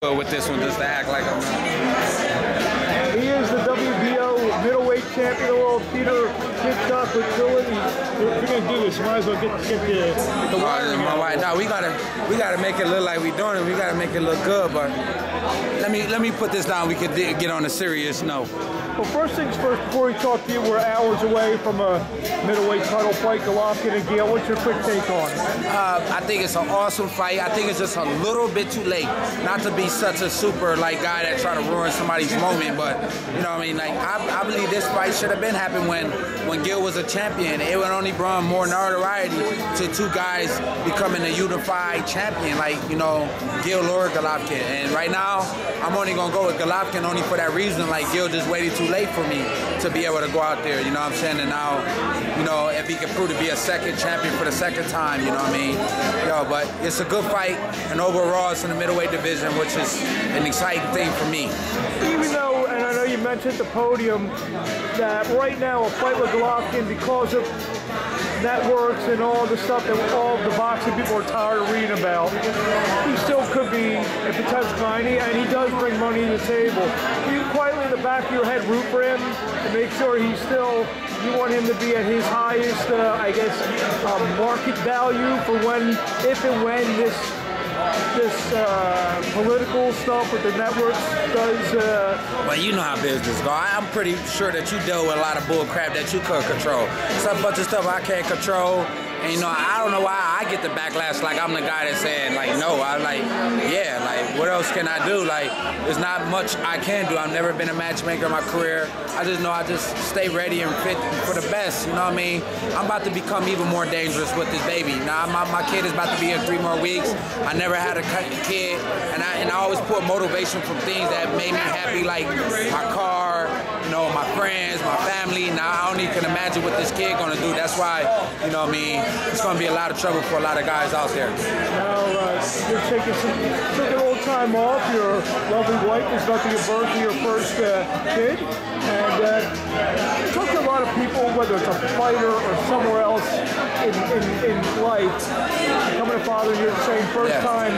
with this one, just to act like I'm not. He is the WBO Middleweight Champion of the world, Peter Quillin. If you're going to do this, you might as well get the wiring out. No, we gotta make it look like we're doing it. We gotta make it look good. But let me put this down. We could get on a serious note. Well, first things first, before we talk to you, we're hours away from a middleweight title fight, Golovkin and Gale. What's your quick take on it? I think it's an awesome fight. I think it's just a little bit too late. Not to be such a super guy that try to ruin somebody's moment, but you know what I mean. I believe this fight should have been happened when Gale was a champion. It would only bring more notoriety to two guys becoming a unified champion, Gale or Golovkin. And right now, I'm only gonna go with Golovkin only for that reason. Gale just waited too late for me to be able to go out there, you know what I'm saying? And now, if he can prove to be a second champion for the second time, you know what I mean? But it's a good fight, and overall it's in the middleweight division, which is an exciting thing for me. Even though, and I know you mentioned at the podium, that right now a fight with Golovkin, because of networks and all the stuff that all the boxing people are tired of reading about, he still could be a potential guy, and he does bring money to the table. You quietly in the back of your head root for him to make sure you want him to be at his highest, market value for if and when this political stuff with the networks does. Well, you know how business go. I'm pretty sure that you deal with a lot of bull crap that you could control. Some bunch of stuff I can't control. And I don't know why I get the backlash I'm the guy that's saying no. I'm what else can I do? There's not much I can do. I've never been a matchmaker in my career. I just know I just stay ready and fit for the best, you know what I mean? I'm about to become even more dangerous with this baby. Now my kid is about to be in 3 more weeks. I never had a kid, and I always put motivation from things that made me happy, like my car, my friends, my family. Now I don't even can imagine what this kid gonna do. That's why, you know what I mean, it's going to be a lot of trouble for a lot of guys out there. Now, you're taking a little time off. Your lovely wife is about to give birth to your first kid. And talk to a lot of people, whether it's a fighter or somewhere else in life, becoming a father, you're saying first time.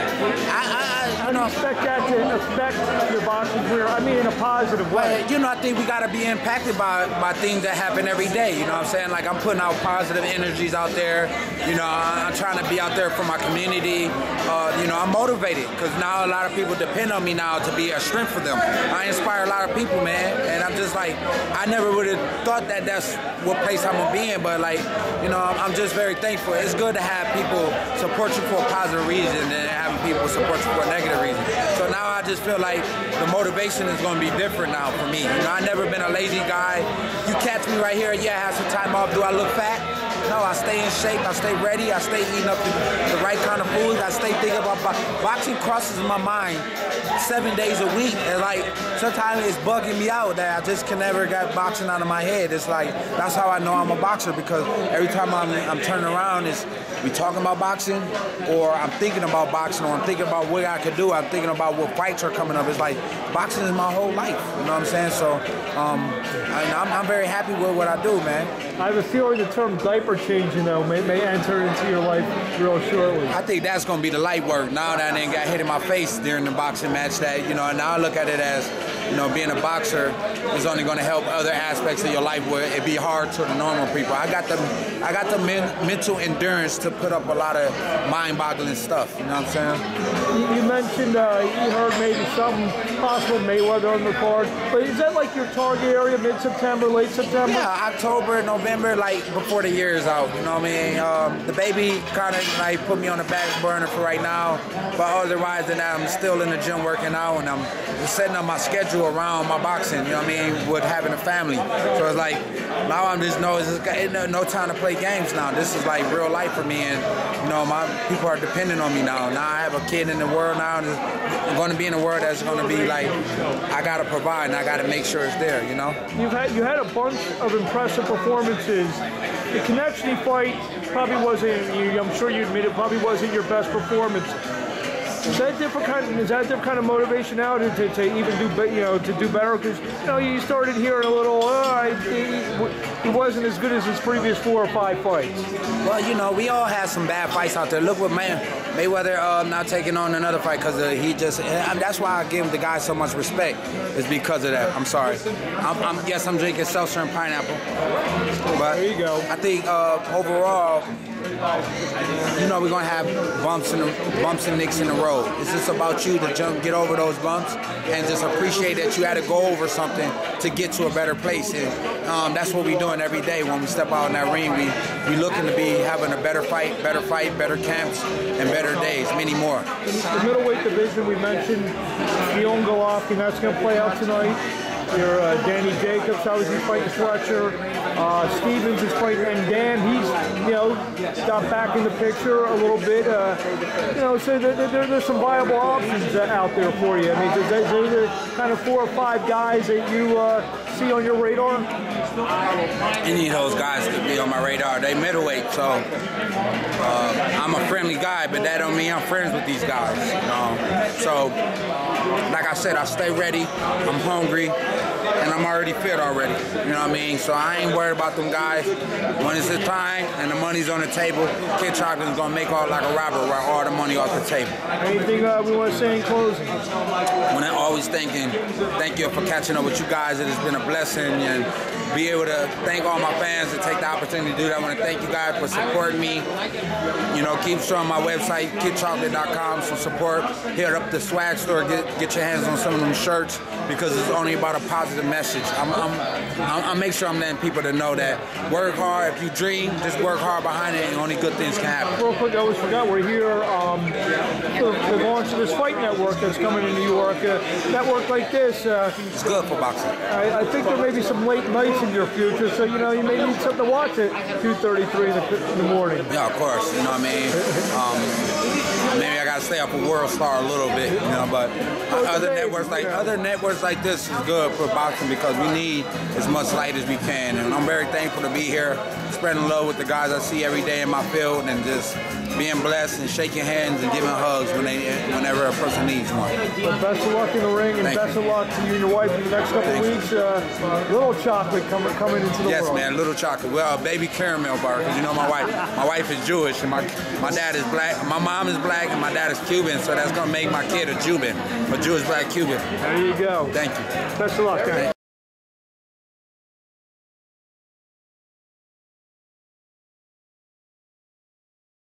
I don't expect that to affect your boxing career. I mean, in a positive way. Well, I think we got to be impacted by things that happen every day. You know what I'm saying? I'm putting out positive energies out there. I'm trying to be out there for my community. I'm motivated because now a lot of people depend on me now to be a strength for them. I inspire a lot of people, man. And I'm just I never would have thought that that's what place I'm going to be in. But I'm just very thankful. It's good to have people support you for a positive reason than having people support you for a negative reason. So now I just feel like the motivation is going to be different now for me. I've never been a lazy guy. You catch me right here, yeah, I have some time off. Do I look fat? No, I stay in shape, I stay ready, I stay eating up the right kind of food, I stay thinking about boxing crosses my mind 7 days a week. And sometimes it's bugging me out that I just can never get boxing out of my head. It's that's how I know I'm a boxer, because every time I'm turning around, we talking about boxing, or I'm thinking about boxing, or I'm thinking about what I could do. I'm thinking about what fights are coming up. It's boxing is my whole life, you know what I'm saying? So I'm very happy with what I do, man. I have a feeling the term diaper changing, though, may enter into your life real shortly. I think that's going to be the light work. Now that I didn't got hit in my face during the boxing match, that, now I look at it as, being a boxer is only going to help other aspects of your life where it'd be hard to the normal people. I got the mental endurance to put up a lot of mind-boggling stuff, you know what I'm saying? You mentioned, you heard maybe something possible Mayweather on the card, but is that your target area, mid-September, late September? Yeah, October, November, before the year is out, you know what I mean? The baby kind of put me on the back burner for right now, but otherwise than that, I'm still in the gym working out, and I'm setting up my schedule around my boxing, you know what I mean, with having a family. So it's now I'm just no time to play games now. This is real life for me, and my people are depending on me now. Now I have a kid in the world now, and I'm going to be in a world that's going to be I got to provide, and I got to make sure it's there, You had a bunch of impressive performances. The Konechny fight probably wasn't, I'm sure you admit it, probably wasn't your best performance. Is that different kind of motivation now to even do to do better? Because you started hearing a little. He wasn't as good as his previous 4 or 5 fights. Well, we all had some bad fights out there. Look what Mayweather not taking on another fight because he just. That's why I give the guy so much respect. Is because of that. I'm sorry. Yes, I'm drinking seltzer and pineapple. But there you go. I think overall, we're gonna have bumps and nicks in the road. It's just about you to get over those bumps and just appreciate that you had to go over something to get to a better place. And that's what we're doing every day when we step out in that ring. We looking to be having a better fight, better camps, and better days, many more. The middleweight division we mentioned, Guillaume Golovkin, that's going to play out tonight. Your Danny Jacobs, obviously fighting Fletcher. Stevens is fighting, and Dan, he's got back in the picture a little bit. So there's some viable options out there for you. I mean, is there kind of 4 or 5 guys that you see on your radar? Any of those guys could be on my radar. They middleweight, so I'm a friendly guy, but that don't mean I'm friends with these guys. So, like I said, I stay ready. I'm hungry. And I'm already fit already, you know what I mean? So I ain't worried about them guys. When it's the time and the money's on the table, Kid Chocolate's gonna make all like a robber, right, all the money off the table. Anything we want to say in closing? When I'm always thinking, thank you for catching up with you guys. It has been a blessing, and be able to thank all my fans and take the opportunity to do that. I want to thank you guys for supporting me. Keep showing my website, kidchocolate.com, some support. Hit up the swag store, get your hands on some of them shirts, because it's only about a positive message. I'm make sure I'm letting people to know that work hard. If you dream, just work hard behind it, and only good things can happen. Real quick, I always forgot, we're here the launch of this fight network that's coming in New York. Network like this, it's good for boxing. I think there may be some late nights in your future, so you may need something to watch at 2:33 in the morning. Yeah, of course. You know what I mean? Maybe I gotta stay up for World Star a little bit, but other networks like this is good for boxing because we need as much light as we can, and I'm very thankful to be here, spreading love with the guys I see every day in my field, and just being blessed and shaking hands and giving hugs whenever a person needs one. Well, best of luck in the ring, and best of luck to you and your wife in the next couple of weeks. Little chocolate coming into the world. Yes, man, little chocolate. Well, baby caramel bar, because my wife is Jewish, and my dad is black. My mom is black, and my dad is Cuban, so that's gonna make my kid a Jewish black Cuban. There you go. Thank you. Best of luck, guys.